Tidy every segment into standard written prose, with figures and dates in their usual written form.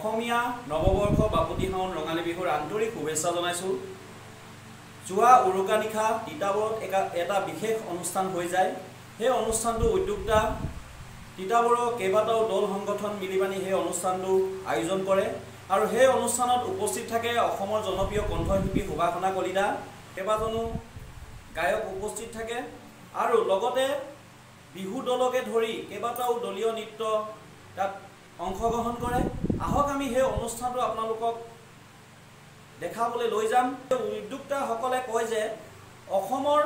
অসমীয়া নৱবৰ্ষ বাপুতিসাহোন ৰঙালী বিহুৰ আন্তৰিক শুভেচ্ছা জনাইছোঁ। যোৱা উৰুকা নিশা তিতাবৰত এটা বিশেষ অনুষ্ঠান হৈ যায়। সেই অনুষ্ঠানটো উদ্যোক্তা তিতাবৰৰ কেইবাটাও দল সংগঠন মিলি পানি সেই অনুষ্ঠানটো আয়োজন কৰে আৰু সেই অনুষ্ঠানত উপস্থিত থাকে অসমৰ জনপ্ৰিয় কণ্ঠশিল্পী সুভাষণা কলিতা, কেইবাজনো গায়ক উপস্থিত থাকে আৰু লগতে বিহু দলকে ধৰি কেইবাটাও দলীয় নৃত্য তাত অংশগ্ৰহণ কৰে। আহক আমি সেই অনুষ্ঠানটো আপোনালোকক দেখাবলৈ লৈ যাম। উদ্যোক্তাসকলে কয় যে অসমৰ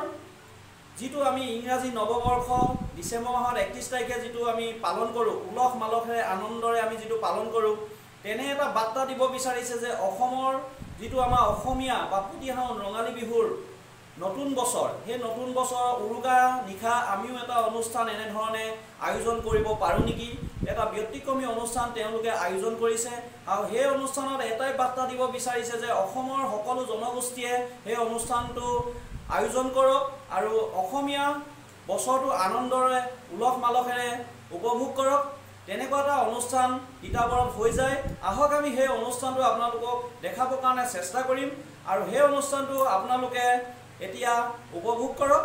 যিটো আমি ইংৰাজী নৱবৰ্ষ ডিচেম্বৰ মাহৰ 31 তাৰিখে যিটো আমি পালন কৰোঁ, উলহ মালহেৰে আনন্দৰে আমি যিটো পালন কৰোঁ, তেনে এটা বাৰ্তা দিব বিচাৰিছে যে অসমৰ যিটো আমাৰ অসমীয়া বাপুতিসাহোন ৰঙালী বিহুৰ নতুন বছৰ, সেই নতুন বছৰ উৰুকা নিশা আমিও এটা অনুষ্ঠান এনেধৰণে আয়োজন কৰিব পাৰোঁ নেকি। এটা ব্যতিক্ৰমী অনুষ্ঠান তেওঁলোকে আয়োজন কৰিছে আৰু সেই অনুষ্ঠানত এটাই বাৰ্তা দিব বিচাৰিছে যে অসমৰ সকলো জনগোষ্ঠীয়ে সেই অনুষ্ঠানটো আয়োজন কৰক আৰু অসমীয়া বছৰটো আনন্দৰে উলহ মালহেৰে উপভোগ কৰক। তেনেকুৱা এটা অনুষ্ঠান তিতাবৰত হৈ যায়। আহক আমি সেই অনুষ্ঠানটো আপোনালোকক দেখাবৰ কাৰণে চেষ্টা কৰিম আৰু সেই অনুষ্ঠানটো আপোনালোকে এতিয়া উপভোগ কৰক।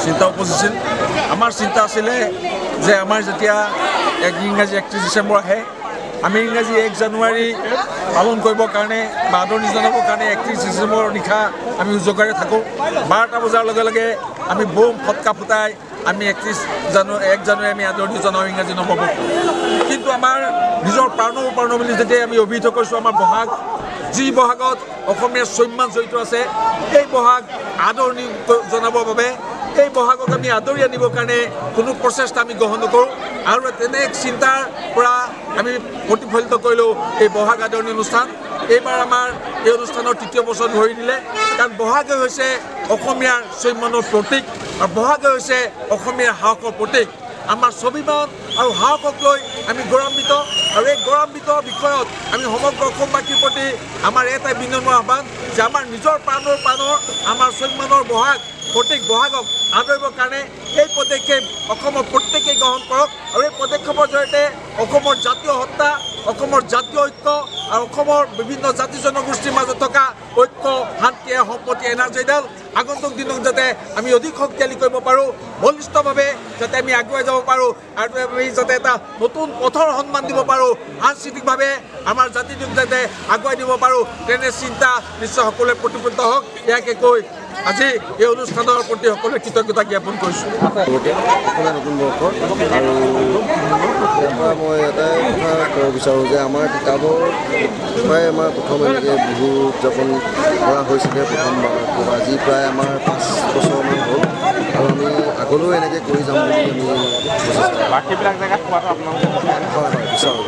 চিন্তা উপজিছিল। আমাৰ চিন্তা আছিলে যে আমাৰ যেতিয়া ইংৰাজী 31 ডিচেম্বৰ আহে, আমি ইংৰাজী 1 জানুৱাৰী পালন কৰিবৰ কাৰণে বা আদৰণি জনাবৰ কাৰণে 31 ডিচেম্বৰৰ নিশা আমি উজাগৰে থাকোঁ। 12টা বজাৰ লগে লগে আমি বোম ফটকা ফুটাই আমি 1 জানুৱাৰী আমি আদৰণি জনাওঁ ইংৰাজী নৱবৰ্ষ। কিন্তু আমাৰ নিজৰ প্ৰাণ বুলি যেতিয়া আমি অভিহিত কৰিছোঁ আমাৰ বহাগ, যি বহাগত অসমীয়াৰ স্বাভিমান জড়িত আছে, এই বহাগ আদৰণি জনাবৰ বাবে এই বহাগক আমি আদৰি আনিবৰ কাৰণে কোনো প্ৰচেষ্টা আমি গ্ৰহণ নকৰোঁ আৰু তেনে চিন্তাৰ পৰা আমি প্ৰতিফলিত কৰিলোঁ এই বহাগ আদৰণি অনুষ্ঠান। এইবাৰ আমাৰ এই অনুষ্ঠানৰ 3য় বছৰ ধৰি দিলে, কাৰণ বহাগে হৈছে অসমীয়াৰ স্বাভিমানৰ প্ৰতীক আৰু বহাগে হৈছে অসমীয়াৰ সাহসৰ প্ৰতীক। আমাৰ স্বাভিমান আৰু সাহসক লৈ আমি গৌৰৱান্বিত আৰু এই গৌৰৱান্বিত বিষয়ত আমি সমগ্ৰ অসমবাসীৰ প্ৰতি আমাৰ এটাই বিনম্ৰ আহ্বান যে আমাৰ নিজৰ প্ৰাণৰ আমাৰ স্বাভিমানৰ বহাগ প্ৰত্যেক বহাগক আদৰিবৰ কাৰণে এই পদক্ষেপ অসমৰ প্ৰত্যেকেই গ্ৰহণ কৰক আৰু এই পদক্ষেপৰ জৰিয়তে অসমৰ জাতীয় সত্তা, অসমৰ জাতীয় ঐক্য আৰু অসমৰ বিভিন্ন জাতি জনগোষ্ঠীৰ মাজত থকা ঐক্য, শান্তি, সম্প্ৰীতি এনাৰ্জিডাল আগন্তুক দিনত যাতে আমি অধিক শক্তিশালী কৰিব পাৰোঁ, বলিষ্ঠভাৱে যাতে আমি আগুৱাই যাব পাৰোঁ আৰু আমি যাতে এটা নতুন পথৰ সন্মান দিব পাৰোঁ, সাংস্কৃতিকভাৱে আমাৰ জাতিটোক যাতে আগুৱাই দিব পাৰোঁ, তেনে চিন্তা নিশ্চয় সকলোৱে প্ৰতিফলিত হওক। ইয়াকে কৈ আজি এই অনুষ্ঠানৰ প্ৰতি সকলোৱে কৃতজ্ঞতা জ্ঞাপন কৰিছোঁ। নতুন বৰ্ষ আৰু ইয়াৰ পৰা মই এটাই কথা ক'ব বিচাৰোঁ যে আমাৰ তিতাবৰ পৰাই আমাৰ প্ৰথম এনেকৈ বিহু উদযাপন কৰা হৈছিলে প্ৰথমবাৰ। আজি প্ৰায় আমাৰ 5 বছৰমান হ'ল আৰু আমি আগলৈও এনেকৈ কৰি যাম বুলি আমি বাকীবিলাক জেগাত খোৱাটো আপোনালোকে হয় বিচাৰোঁ।